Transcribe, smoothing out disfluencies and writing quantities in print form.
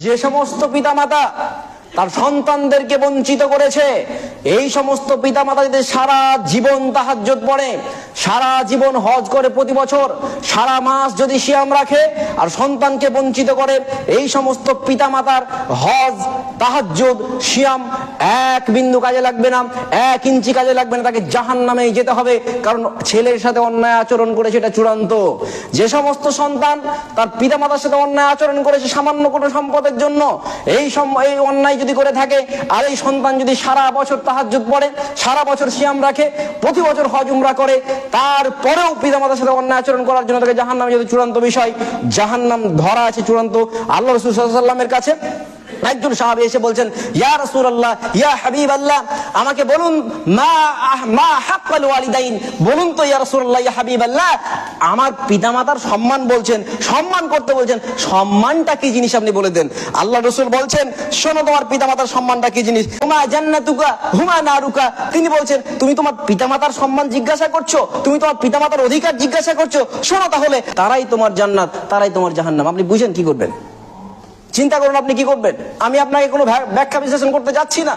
যে সমস্ত পিতামাতা তার সন্তানদেরকে বঞ্চিত করেছে, এই সমস্ত পিতামাতা যদি সারা জীবন তাহাজ্জুদ পড়ে, সারা জীবন হজ করে প্রতি বছর, সারা মাস যদি সিয়াম রাখে আর সন্তানকে বঞ্চিত করে, এই সমস্ত পিতামাতার হজ, তাহাজ্জুদ, সিয়াম এক বিন্দু কাজে লাগবে না, 1 ইঞ্চি কাজে লাগবে না, তাকে জাহান্নামেই যেতে হবে। কারণ ছেলের সাথে অন্যায় আচরণ করে সেটা চূড়ান্ত। যে সমস্ত সন্তান তার পিতামাতার সাথে অন্যায় আচরণ করেছে সামান্য কোনো সম্পদের জন্য, এই অন্যায় যদি করে থাকে, আর এই সন্তান যদি সারা বছর তাহাজ্জুদ পড়ে, সারা বছর সিয়াম রাখে, প্রতি বছর হজ উমরা করে, তারপরেও পিতামাতার সাথে অন্যায় আচরণ করার জন্য তাকে জাহান্নামে যেতে চূড়ান্ত বিষয়, জাহান্নাম ধরা আছে চূড়ান্ত। আল্লাহ রাসূল সাল্লাল্লাহু আলাইহি ওয়াসাল্লামের কাছে একজন সাহাবী এসে বলছেন, ইয়া রাসূলুল্লাহ, ইয়া হাবিবাল্লাহ, আমাকে বলুন মা হাক্কুল ওয়ালিদাইন, বলুন তো ইয়া রাসূলুল্লাহ, ইয়া হাবিবাল্লাহ, আমার পিতামাতার সম্মান বলছেন, সম্মান করতে বলছেন, সম্মানটা কি জিনিস আপনি বলে দেন। আল্লাহ রাসূল বলছেন, শোনো তোমার পিতামাতার সম্মানটা কি জিনিস, হুমা জান্নাতুকা হুমা নারুকা। তিনি বলছেন, তুমি তোমার পিতামাতার সম্মান জিজ্ঞাসা করছো, তুমি তোমার পিতামাতার অধিকার জিজ্ঞাসা করছো, শোনো তাহলে, তারাই তোমার জান্নাত, তারাই তোমার জাহান্নাম। আপনি বুঝেন কি করবেন, চিন্তা করুন আপনি কি করবেন। আমি আপনাকে কোনো ব্যাখ্যা বিশ্লেষণ করতে যাচ্ছি না।